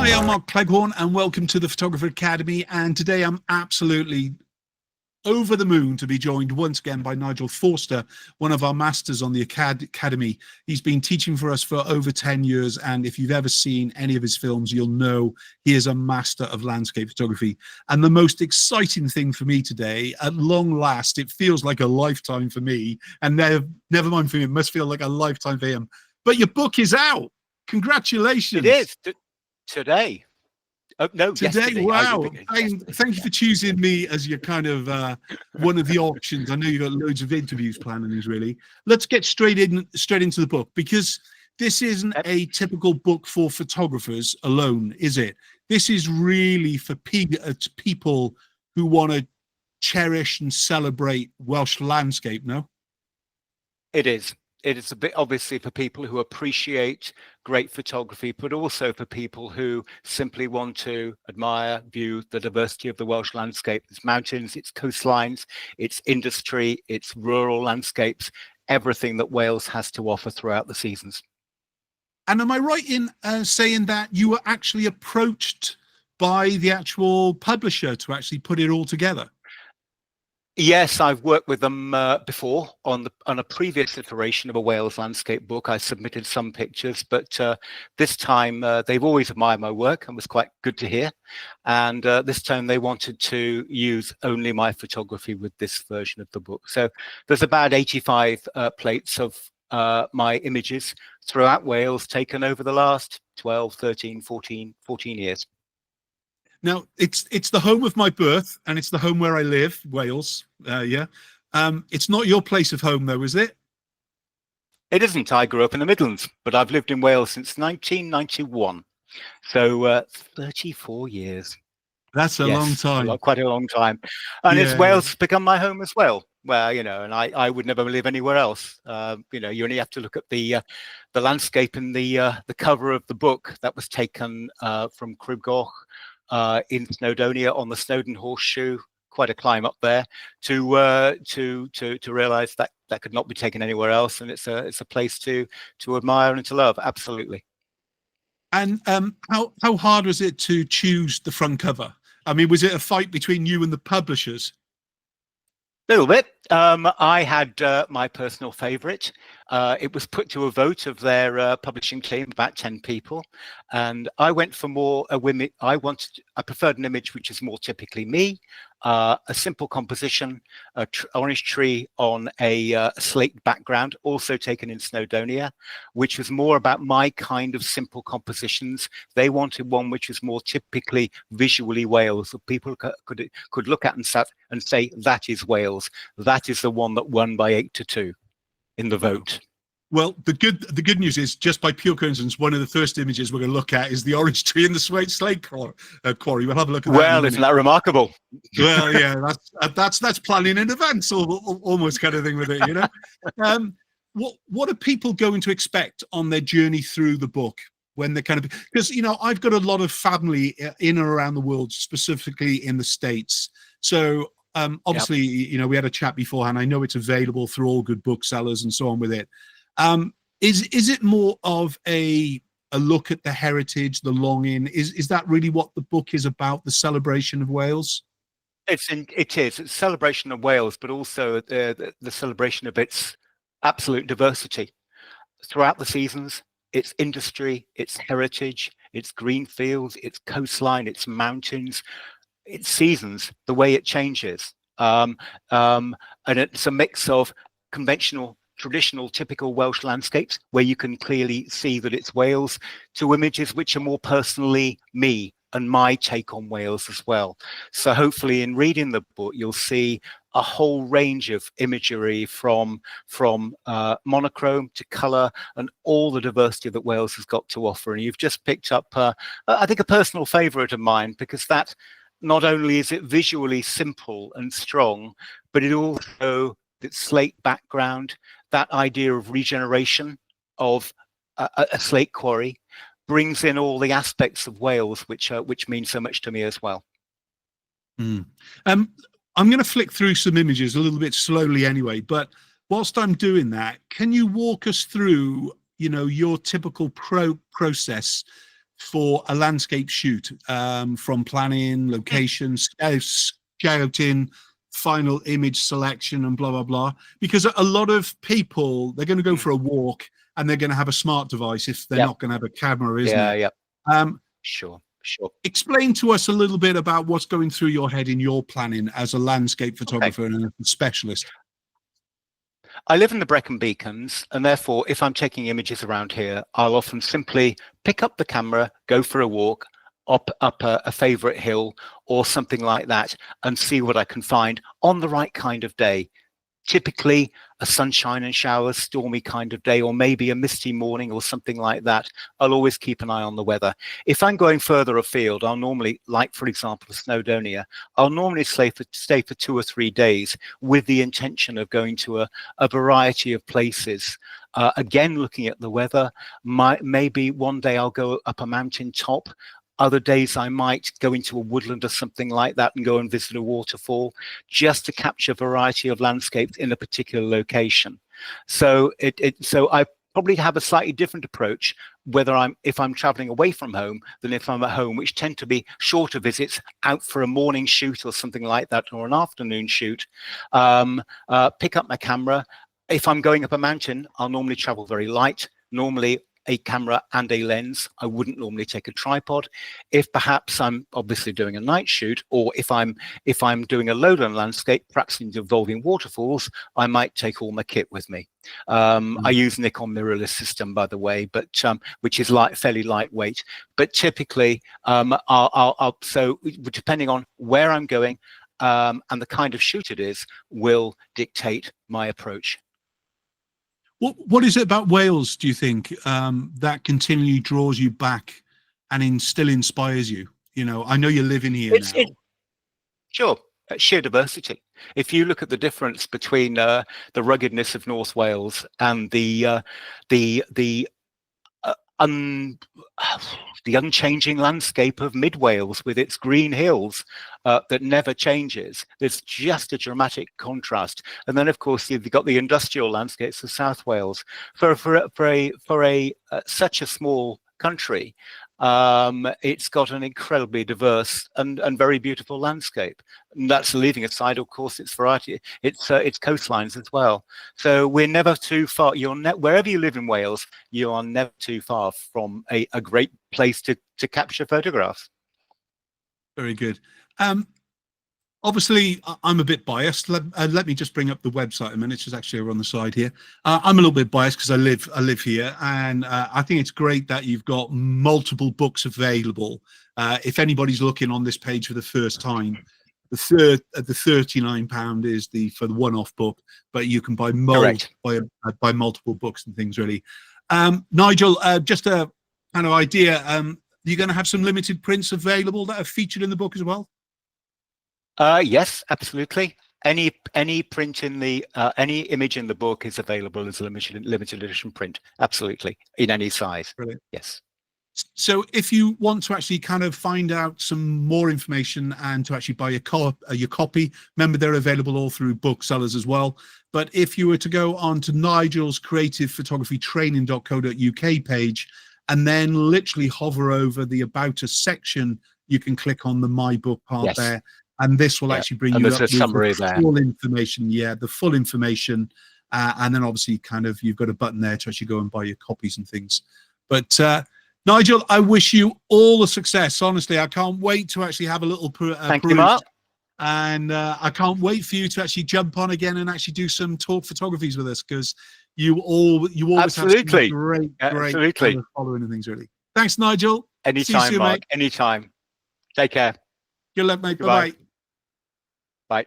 Hi, I'm Mark Cleghorn and welcome to the Photographer Academy. And today I'm absolutely over the moon to be joined once again by Nigel Forster, one of our masters on the Academy. He's been teaching for us for over 10 years. And if you've ever seen any of his films, you'll know he is a master of landscape photography. And the most exciting thing for me today, at long last, it feels like a lifetime for me, and never mind for him, it must feel like a lifetime for him. But your book is out. Congratulations. It is today. Oh, no, today. Yesterday. Wow. Thank you for choosing me as your kind of one of the options. I know you've got loads of interviews planned, really. Let's get straight into the book, because this isn't a typical book for photographers alone, is it? This is really for people who want to cherish and celebrate Welsh landscape, no? It is. It is a bit obviously for people who appreciate great photography, but also for people who simply want to admire, view the diversity of the Welsh landscape. Its mountains, its coastlines, its industry, its rural landscapes, everything that Wales has to offer throughout the seasons. And am I right in saying that you were actually approached by the actual publisher to actually put it all together? Yes, I've worked with them before on a previous iteration of a Wales landscape book. I submitted some pictures, but this time they've always admired my work and was quite good to hear. And this time they wanted to use only my photography with this version of the book. So there's about 85 plates of my images throughout Wales taken over the last 12, 13, 14 years. Now, it's the home of my birth, and it's the home where I live, Wales. Yeah. It's not your place of home, though, is it? It isn't. I grew up in the Midlands, but I've lived in Wales since 1991. So 34 years. That's a long time. Quite a long time. And it's Wales become my home as well. Well, you know, and I would never live anywhere else. You know, you only have to look at the landscape in the cover of the book that was taken from Cribgoch, in Snowdonia on the Snowdon Horseshoe, quite a climb up there, to realize that that could not be taken anywhere else, and it's a place to admire and to love. Absolutely. And how hard was it to choose the front cover? I mean, was it a fight between you and the publishers? A little bit. I had my personal favorite. It was put to a vote of their publishing team, about 10 people, and I went for more a women. I preferred an image which is more typically me, a simple composition, orange tree on a slate background, also taken in Snowdonia, which was more about my kind of simple compositions. They wanted one which was more typically visually Wales, that people could look at and say that is Wales. That is the one that won by 8-2 in the vote. Well, the good news is, just by pure coincidence, one of the first images we're going to look at is the orange tree in the slate quarry. We'll have a look at that. Well, isn't that remarkable? Well, yeah, that's planning in advance, almost kind of thing with it, you know. What are people going to expect on their journey through the book when they're kind of, because you know, I've got a lot of family in and around the world, specifically in the States. So obviously, you know, we had a chat beforehand. I know it's available through all good booksellers and so on with it. Is it more of a look at the heritage, the longing? Is that really what the book is about, the celebration of Wales? It is. It's a celebration of Wales, but also the celebration of its absolute diversity throughout the seasons, its industry, its heritage, its green fields, its coastline, its mountains, its seasons, the way it changes. And it's a mix of conventional, traditional, typical Welsh landscapes where you can clearly see that it's Wales, to images which are more personally me and my take on Wales as well. So hopefully in reading the book, you'll see a whole range of imagery from monochrome to color and all the diversity that Wales has got to offer. And you've just picked up, I think, a personal favorite of mine, because that not only is it visually simple and strong, but it also, its slate background, that idea of regeneration of a slate quarry, brings in all the aspects of Wales, which mean so much to me as well. I'm going to flick through some images a little bit slowly anyway, but whilst I'm doing that, can you walk us through, you know, your typical process for a landscape shoot, from planning, location, scouting, final image selection, and blah blah blah? Because a lot of people, they're going to go for a walk and they're going to have a smart device if they're not going to have a camera, isn't it? Yeah. Sure. Explain to us a little bit about what's going through your head in your planning as a landscape photographer and a specialist. I live in the Brecon Beacons, and therefore, if I'm taking images around here, I'll often simply pick up the camera, go for a walk up a favorite hill or something like that, and see what I can find on the right kind of day. Typically a sunshine and showers, stormy kind of day, or maybe a misty morning or something like that. I'll always keep an eye on the weather. If I'm going further afield, I'll normally, like for example, Snowdonia, I'll normally stay for 2 or 3 days with the intention of going to a variety of places. Again, looking at the weather, maybe one day I'll go up a mountain top. Other days I might go into a woodland or something like that and go and visit a waterfall, just to capture a variety of landscapes in a particular location. So so I probably have a slightly different approach if I'm traveling away from home than if I'm at home, which tend to be shorter visits out for a morning shoot or something like that, or an afternoon shoot. Pick up my camera. If I'm going up a mountain, I'll normally travel very light, normally a camera and a lens. I wouldn't normally take a tripod. If perhaps I'm obviously doing a night shoot, or if I'm doing a lowland landscape, perhaps involving waterfalls, I might take all my kit with me. I use Nikon mirrorless system, by the way, but which is fairly lightweight. But typically, so depending on where I'm going and the kind of shoot it is, will dictate my approach. What is it about Wales, do you think, that continually draws you back and still inspires you? You know, I know you're living here now. Sure, sheer diversity. If you look at the difference between the ruggedness of North Wales and the unchanging landscape of Mid Wales with its green hills that never changes, there's just a dramatic contrast. And then, of course, you've got the industrial landscapes of South Wales. For such a small country, it's got an incredibly diverse and very beautiful landscape. And that's leaving aside, of course, its variety, its coastlines as well. So we're never too far. Wherever you live in Wales, you are never too far from a great place to capture photographs. Very good. Obviously, I'm a bit biased. Let me just bring up the website a minute. It's just actually over on the side here. I'm a little bit biased because I live here, and I think it's great that you've got multiple books available. If anybody's looking on this page for the first time, the £39 is for the one-off book, but you can buy multiple books and things, really. Nigel, just a kind of idea. You're going to have some limited prints available that are featured in the book as well? Yes, absolutely. Any print in the any image in the book is available as a limited edition print. Absolutely, in any size. Brilliant. Yes. So if you want to actually kind of find out some more information and to actually buy your copy, remember they're available all through booksellers as well. But if you were to go on to Nigel's creativephotographytraining.co.uk page and then literally hover over the About Us section, you can click on the My Book part there. And this will actually bring you up with the full information. Yeah, the full information. And then obviously kind of you've got a button there to actually go and buy your copies and things. But Nigel, I wish you all the success. Honestly, I can't wait to actually have a little Thank you, Mark. And I can't wait for you to actually jump on again and actually do some talk photographies with us, because you always have some great kind of following and things, really. Thanks, Nigel. Anytime, soon, Mark. Mate. Anytime. Take care. Good luck, mate. Bye-bye. Bye.